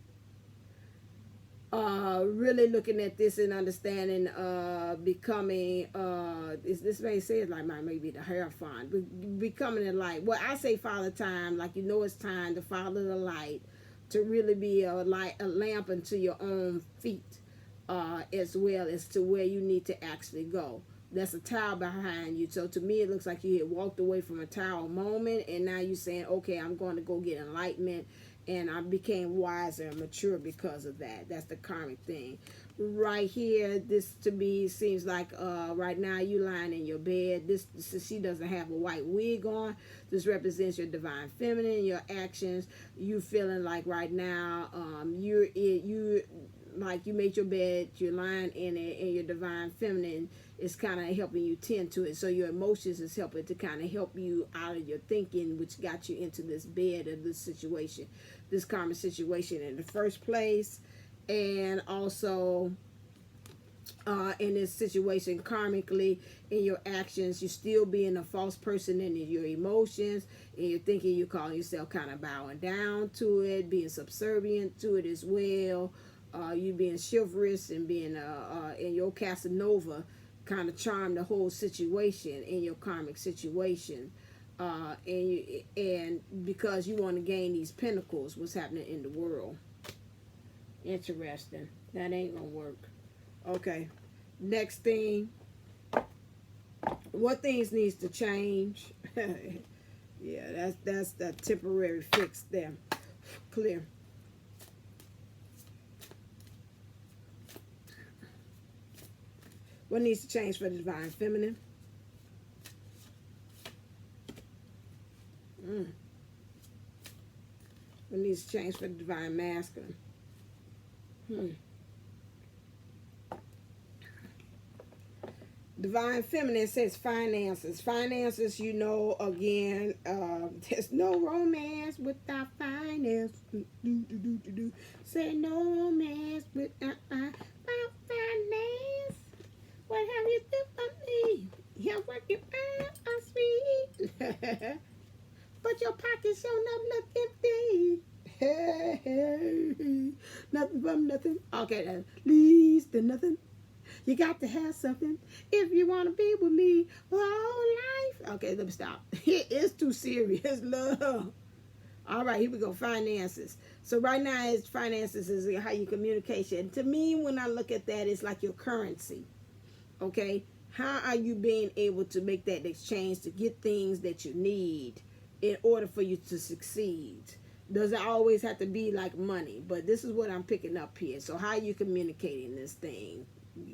Really looking at this and understanding, becoming, this may say it like maybe the Hierophant, becoming a light. Well, I say Father Time, like, you know, it's time to follow the light, to really be a light, a lamp unto your own feet, as well as to where you need to actually go. That's a tower behind you. So to me, it looks like you had walked away from a tower moment, and now you're saying, okay, I'm going to go get enlightenment, and I became wiser and mature because of that. That's the karmic thing. Right here, this to me seems like right now you lying in your bed. This she doesn't have a white wig on. This represents your divine feminine, your actions. You feeling like right now you like you made your bed, you're lying in it, and your divine feminine is kind of helping you tend to it. So your emotions is helping to kind of help you out of your thinking, which got you into this bed of this situation, this karmic situation in the first place. And also in this situation karmically, in your actions, you're still being a false person in your emotions, and you're thinking, you're calling yourself kind of bowing down to it, being subservient to it as well. You being chivalrous and being in your Casanova kind of charm the whole situation in your karmic situation And because you want to gain these pinnacles, what's happening in the world. Interesting. That ain't gonna work. Okay. Next thing. What things needs to change? Yeah, that's the temporary fix there. Clear. What needs to change for the divine feminine? What needs to change for the divine masculine? Divine feminine says finances. Finances, you know, again, there's no romance without finance. Say no romance without finance. What have you done for me? You're working out sweet. But your pocket's showing up look empty. Hey, nothing from nothing. Okay, at least the nothing. You got to have something if you want to be with me for all life. Okay, let me stop. It's too serious, love. All right, here we go. Finances. So right now, it's finances is how you communication. To me, when I look at that, it's like your currency. Okay, how are you being able to make that exchange to get things that you need in order for you to succeed? Doesn't always have to be like money, but this is what I'm picking up here. So how are you communicating this thing?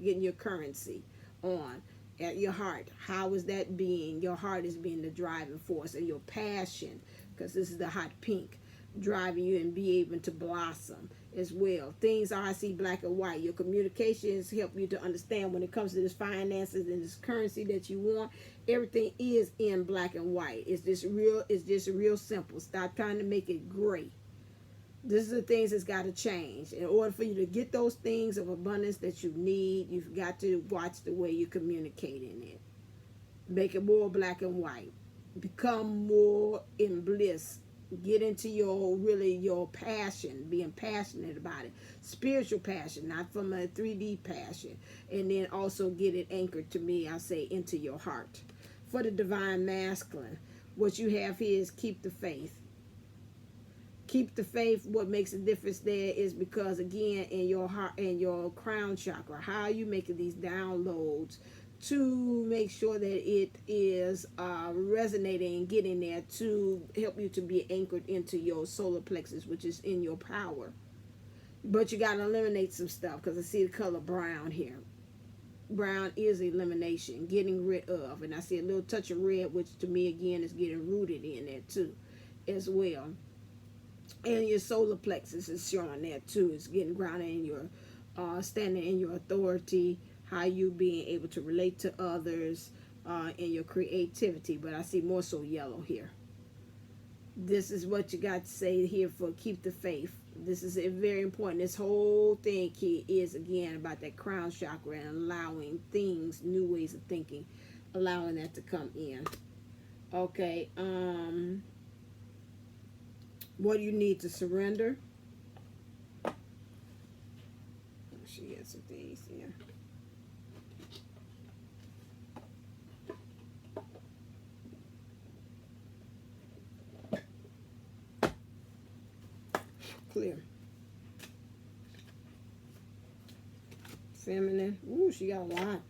Getting your currency on at your heart. How is that being? Your heart is being the driving force, and your passion, because this is the hot pink, driving you and be able to blossom as well. Things are, I see black and white. Your communications help you to understand when it comes to this finances and this currency that you want. Everything is in black and white. It's just real simple. Stop trying to make it gray. This is the things that's got to change. In order for you to get those things of abundance that you need, you've got to watch the way you're communicating it. Make it more black and white. Become more in bliss. Get into your passion, being passionate about it. Spiritual passion, not from a 3D passion. And then also get it anchored to me, I say, into your heart. For the divine masculine, what you have here is keep the faith. Keep the faith. What makes a difference there is because, again, in your heart and your crown chakra, how are you making these downloads to make sure that it is resonating and getting there to help you to be anchored into your solar plexus, which is in your power. But you got to eliminate some stuff, because I see the color brown here. Brown is elimination, getting rid of. And I see a little touch of red, which to me, again, is getting rooted in there too as well. And your solar plexus is showing that too. It's getting grounded in your standing in your authority, how you being able to relate to others, and your creativity. But I see more so yellow here. This is what you got to say here for keep the faith. This is very important. This whole thing here is, again, about that crown chakra and allowing things, new ways of thinking, allowing that to come in. Okay, what do you need to surrender? She has some things here. Clear. Feminine. Ooh, she got a lot.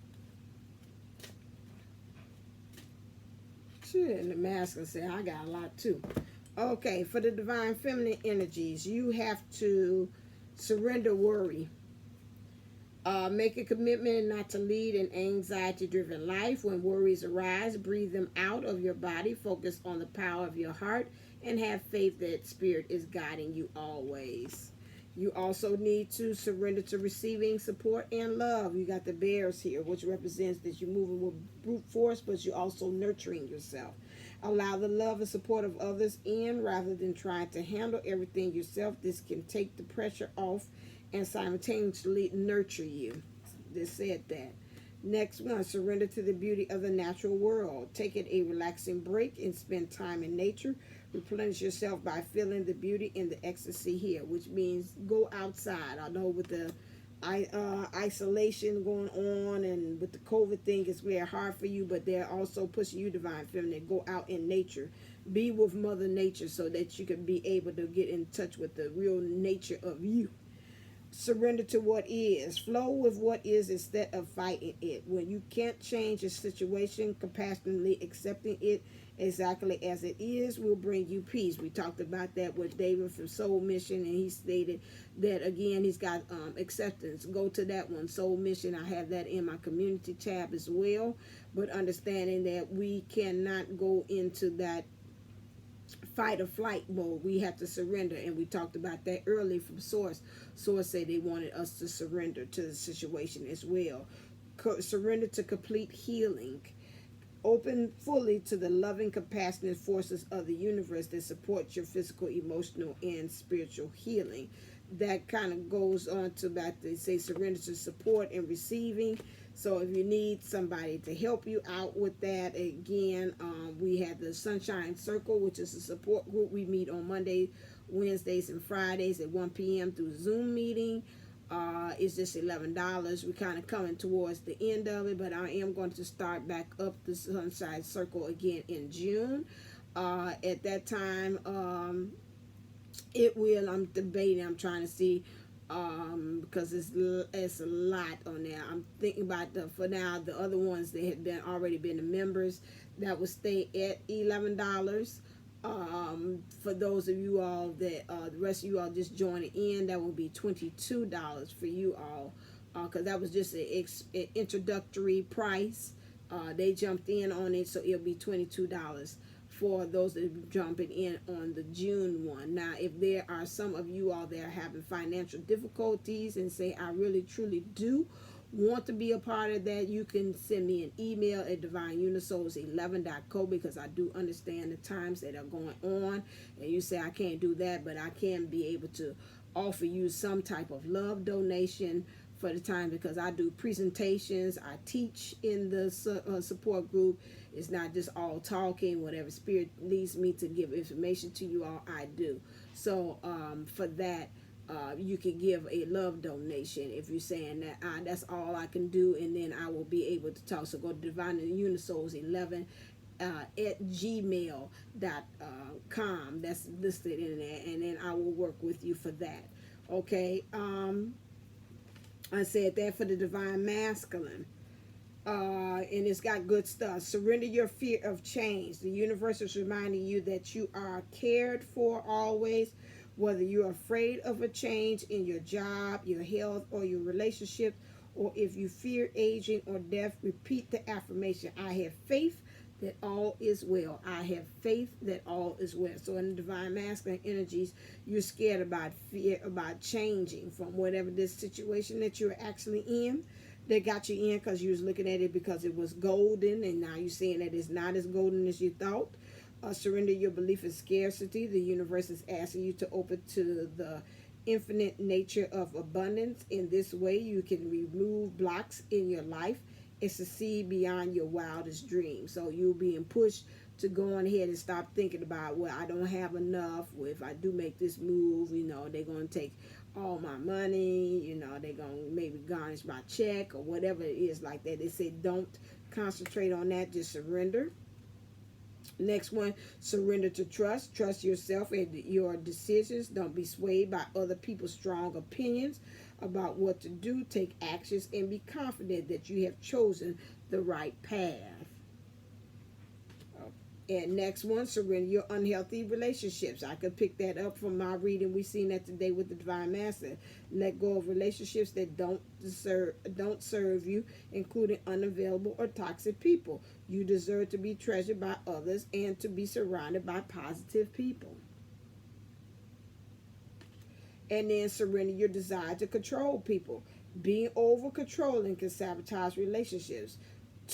Shit, and the masculine say, I got a lot too. Okay, for the divine feminine energies, you have to surrender worry. Make a commitment not to lead an anxiety-driven life. When worries arise, breathe them out of your body. Focus on the power of your heart and have faith that Spirit is guiding you always. You also need to surrender to receiving support and love. You got the bears here, which represents that you're moving with brute force, but you're also nurturing yourself. Allow the love and support of others in rather than trying to handle everything yourself. This can take the pressure off and simultaneously nurture you. They said that. Next one, surrender to the beauty of the natural world. Take it a relaxing break and spend time in nature. Replenish yourself by feeling the beauty and the ecstasy here, which means go outside. I know with the isolation going on, and with the COVID thing, it's very hard for you, but they're also pushing you, divine feminine, go out in nature, be with mother nature, so that you can be able to get in touch with the real nature of you. Surrender to what is. Flow with what is instead of fighting it. When you can't change a situation, compassionately accepting it exactly as it is will bring you peace. We talked about that with David from Soul Mission, and he stated that again. He's got acceptance. Go to that one, Soul Mission. I have that in my community tab as well. But understanding that we cannot go into that fight or flight mode, we have to surrender, and we talked about that earlier from Source. Source said they wanted us to surrender to the situation as well. Surrender to complete healing. Open fully to the loving, compassionate forces of the universe that support your physical, emotional, and spiritual healing. That kind of goes on to that they say surrender to support and receiving. So if you need somebody to help you out with that, again, we have the Sunshine Circle, which is a support group. We meet on Mondays, Wednesdays, and Fridays at 1 p.m. through Zoom meeting. It's just $11. We're kind of coming towards the end of it, but I am going to start back up the Sunshine Circle again in June. At that time, I'm debating, I'm trying to see, because it's a lot on there. I'm thinking about for now, the other ones that had already been the members that would stay at $11. For those of you all that the rest of you all just joining in, that will be $22 for you all, because that was just an introductory price. They jumped in on it, so it'll be $22 for those that are jumping in on the June one. Now, if there are some of you all that are having financial difficulties and say, I really truly do want to be a part of that, you can send me an email at divineunisols11.co, because I do understand the times that are going on, and you say I can't do that, but I can be able to offer you some type of love donation for the time, because I do presentations, I teach in the support group. It's not just all talking. Whatever spirit leads me to give information to you all, I do. So for that, you can give a love donation if you're saying that that's all I can do, and then I will be able to talk. So go to divineunisols11 at gmail.com. That's listed in there, and then I will work with you for that. Okay. I said that for the divine masculine. And it's got good stuff. Surrender your fear of change. The universe is reminding you that you are cared for always. Whether you're afraid of a change in your job, your health, or your relationship, or if you fear aging or death, repeat the affirmation. I have faith that all is well. I have faith that all is well. So in the divine masculine energies, you're scared about fear, about changing from whatever this situation that you're actually in. They got you in because you was looking at it because it was golden, and now you're seeing that it's not as golden as you thought. Surrender your belief in scarcity. The universe is asking you to open to the infinite nature of abundance. In this way, you can remove blocks in your life and succeed beyond your wildest dreams. So you're being pushed to go on ahead and stop thinking about, well, I don't have enough. Well, if I do make this move, they're going to take all my money. They're going to maybe garnish my check or whatever it is like that. They say don't concentrate on that. Just surrender. Next one, surrender to trust. Trust yourself and your decisions. Don't be swayed by other people's strong opinions about what to do. Take actions and be confident that you have chosen the right path. And next one, surrender your unhealthy relationships. I could pick that up from my reading. We seen that today with the Divine Master. Let go of relationships that don't serve you, including unavailable or toxic people. You deserve to be treasured by others and to be surrounded by positive people. And then surrender your desire to control people. Being over controlling can sabotage relationships.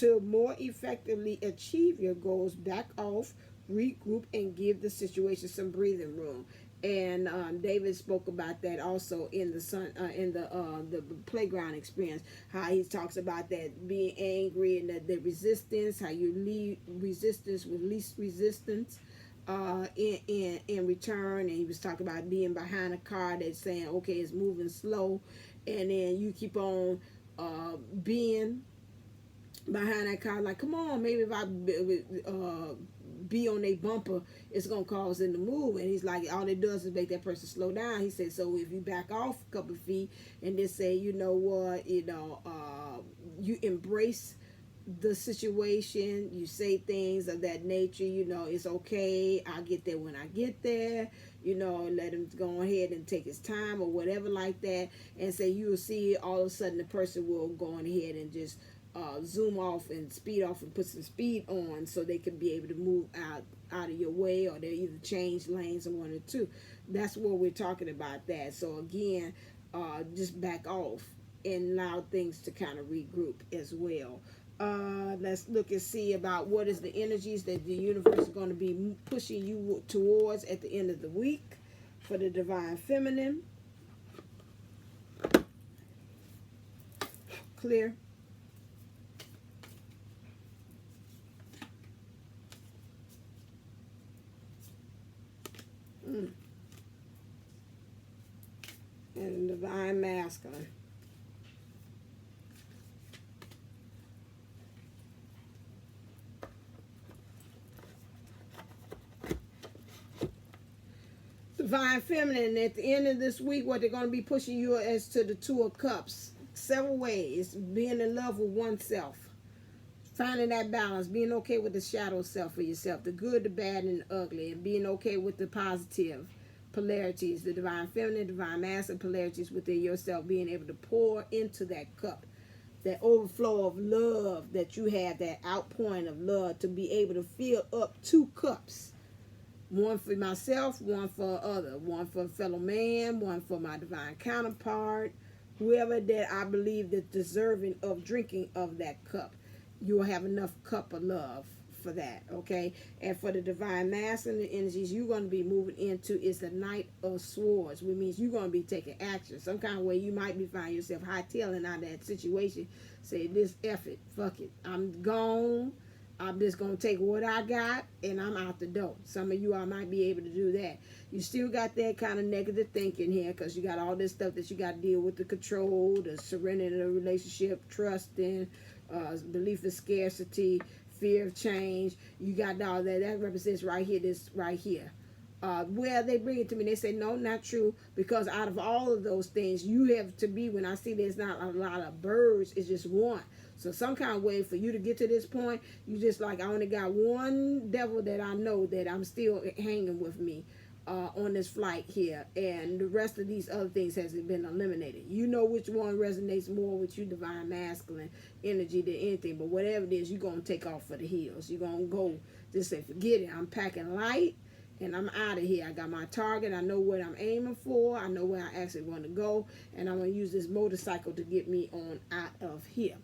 To more effectively achieve your goals, back off, regroup, and give the situation some breathing room. And David spoke about that also in the playground experience. How he talks about that being angry and the resistance. How you lead resistance with least resistance in return. And he was talking about being behind a car that's saying, okay, it's moving slow. and then you keep on being behind that car, like, come on, maybe if I be on a bumper, it's gonna cause them to move. And he's like, all it does is make that person slow down. He said, so if you back off a couple of feet and just say, you know what, you embrace the situation, you say things of that nature, it's okay, I'll get there when I get there, let him go ahead and take his time or whatever like that, and say, you will see all of a sudden the person will go on ahead and just zoom off and speed off and put some speed on, so they can be able to move out of your way, or they either change lanes or one or two. That's what we're talking about. That. So again, just back off and allow things to kind of regroup as well. Let's look and see about what is the energies that the universe is going to be pushing you towards at the end of the week for the divine feminine. Clear. And divine masculine. Divine feminine, at the end of this week, what they're going to be pushing you as to the Two of Cups. Several ways. Being in love with oneself. Finding that balance. Being okay with the shadow self for yourself. The good, the bad, and the ugly. And being okay with the positive polarities. The divine feminine, divine masculine polarities within yourself. Being able to pour into that cup. That overflow of love that you have. That outpouring of love. To be able to fill up 2 cups. One for myself, one for other, one for a fellow man, one for my divine counterpart, whoever that I believe that's deserving of drinking of that cup. You will have enough cup of love for that, okay? And for the divine masculine, the energies you're going to be moving into is the Knight of Swords, which means you're going to be taking action. Some kind of way you might be finding yourself hightailing out of that situation. Say, this effort, fuck it, I'm gone. I'm just going to take what I got and I'm out the door. Some of you, I might be able to do that. You still got that kind of negative thinking here because you got all this stuff that you got to deal with, the control, the surrender to the relationship, trusting, belief in scarcity, fear of change. You got all that. That represents right here, this right here. Well, they bring it to me. They say, no, not true. Because out of all of those things, you have to be, when I see there's not a lot of birds, it's just one. So some kind of way for you to get to this point, you just like, I only got one devil that I know that I'm still hanging with me on this flight here. And the rest of these other things has been eliminated. You know which one resonates more with you, divine masculine energy, than anything. But whatever it is, you're going to take off for the hills. You're going to go, just say, forget it. I'm packing light. And I'm out of here. I got my target. I know what I'm aiming for. I know where I actually want to go. And I'm going to use this motorcycle to get me on out of here.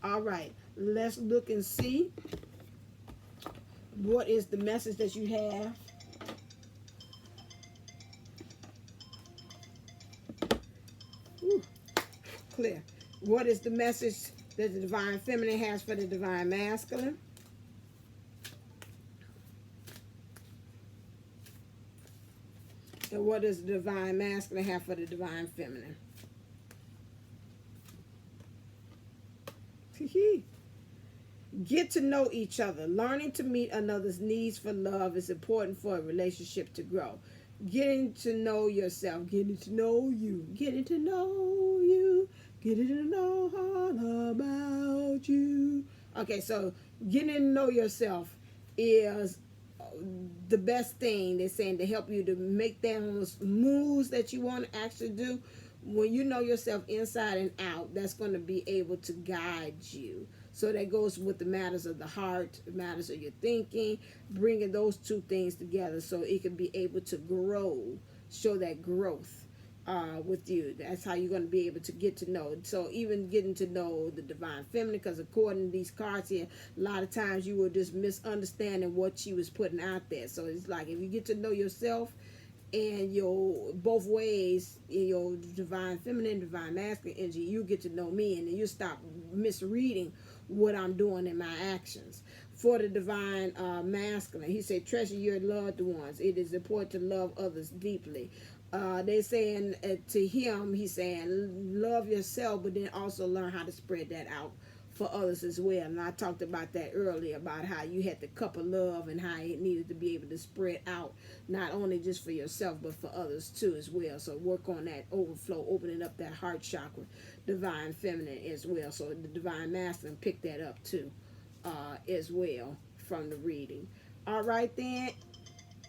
All right. Let's look and see what is the message that you have. Ooh, clear. What is the message that the divine feminine has for the divine masculine? And what does the divine masculine have for the divine feminine? Get to know each other. Learning to meet another's needs for love is important for a relationship to grow. Getting to know yourself. Getting to know you. Getting to know you. Getting to know all about you. Okay, so getting to know yourself is the best thing. They're saying to help you to make those moves that you want to actually do. When you know yourself inside and out, that's going to be able to guide you. So that goes with the matters of the heart, the matters of your thinking, bringing those two things together so it can be able to grow, show that growth with you. That's how you're going to be able to get to know. So even getting to know the divine feminine, because according to these cards here, a lot of times you were just misunderstanding what she was putting out there. So it's like if you get to know yourself and your both ways in your divine feminine, divine masculine energy, you get to know me, and then you stop misreading what I'm doing in my actions. For the divine masculine, he said, treasure your loved ones. It is important to love others deeply. They saying to him, he's saying, love yourself, but then also learn how to spread that out for others as well. And I talked about that earlier, about how you had the cup of love and how it needed to be able to spread out, not only just for yourself, but for others too as well. So work on that overflow, opening up that heart chakra, divine feminine as well. So the divine masculine pick that up too, as well from the reading. All right then.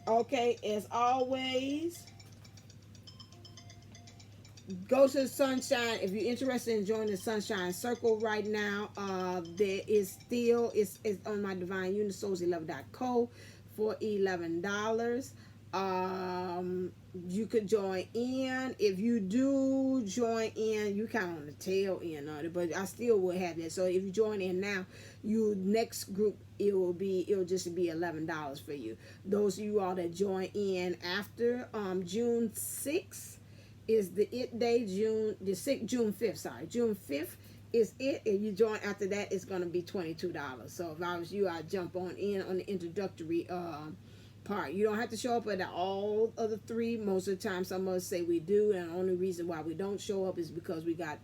Okay, as always, go to the sunshine. If you're interested in joining the sunshine circle right now, there is still, it's on my divine unisouls11.co for $11. You could join in. If you do join in, you kind of on the tail end on it, but I still will have that. So if you join in now, you next group, it'll just be $11 for you. Those of you all that join in after June 6th is the it day. June 5th, sorry, June 5th is it. If you join after that, it's going to be $22. So if I was you, I'd jump on in on the introductory part. You don't have to show up at all other three. Most of the time, some of us say we do, and the only reason why we don't show up is because we got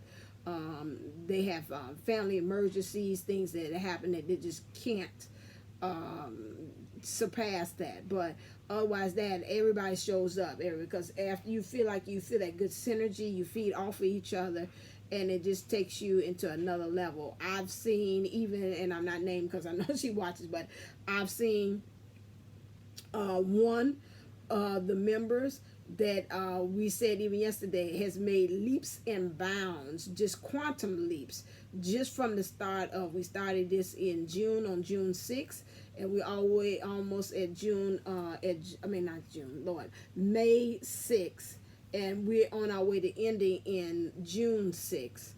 they have family emergencies, things that happen that they just can't surpass that. But otherwise, that everybody shows up, because after you feel like you feel that good synergy, you feed off of each other, and it just takes you into another level. I've seen, even, and I'm not named because I know she watches, but I've seen one the members that we said even yesterday has made leaps and bounds, just quantum leaps, just from the start of, we started this in June, on June 6th, and we're always almost at May 6th, and we're on our way to ending in June 6th.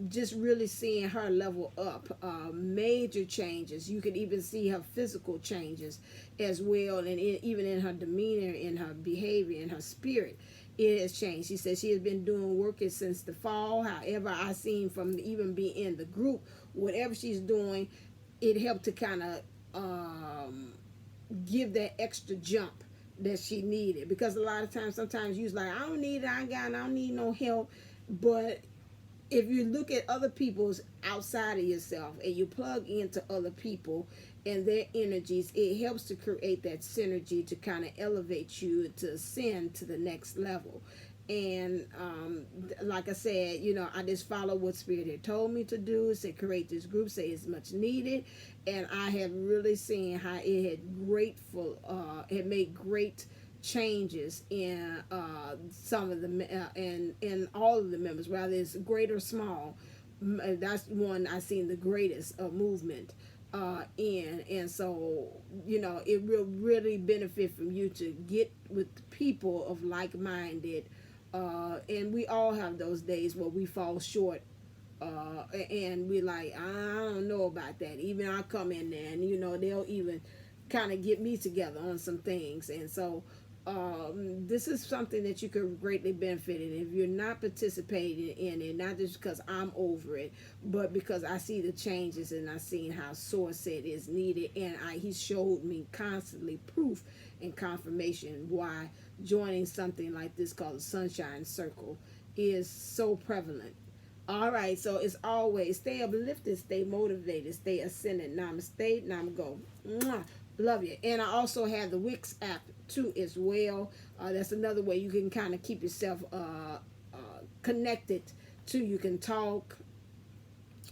Just really seeing her level up, major changes. You could even see her physical changes as well, and even in her demeanor, in her behavior, in her spirit, it has changed. She says she has been doing work since the fall. However, I seen from even being in the group, whatever she's doing, it helped to kind of give that extra jump that she needed, because a lot of times, sometimes you're like, I don't need it, I don't need no help. But if you look at other people's outside of yourself and you plug into other people and their energies, it helps to create that synergy to kind of elevate you to ascend to the next level. And like I said, I just follow what Spirit had told me to do. Say create this group, say it's much needed, and I have really seen how it had made great changes in some of the in all of the members, whether it's great or small. That's one I've seen the greatest movement in, and so it will really benefit from you to get with people of like-minded, and we all have those days where we fall short, and we're like, I don't know about that. Even I come in there, and they'll even kind of get me together on some things, and so this is something that you could greatly benefit in if you're not participating in it, not just because I'm over it, but because I see the changes and I seen how Source said is needed, and he showed me constantly proof and confirmation why joining something like this called the Sunshine Circle is so prevalent. All right, so as always, stay uplifted, stay motivated, stay ascended. Namaste, Namago. Mwah. Love you. And I also have the Wix app too as well. That's another way you can kind of keep yourself connected to. You can talk.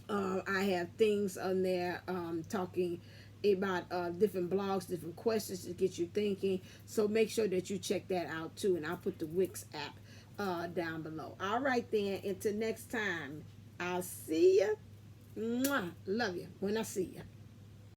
I have things on there talking about different blogs, different questions to get you thinking. So make sure that you check that out too. And I'll put the Wix app down below. All right then. Until next time, I'll see you. Mwah. Love you when I see you.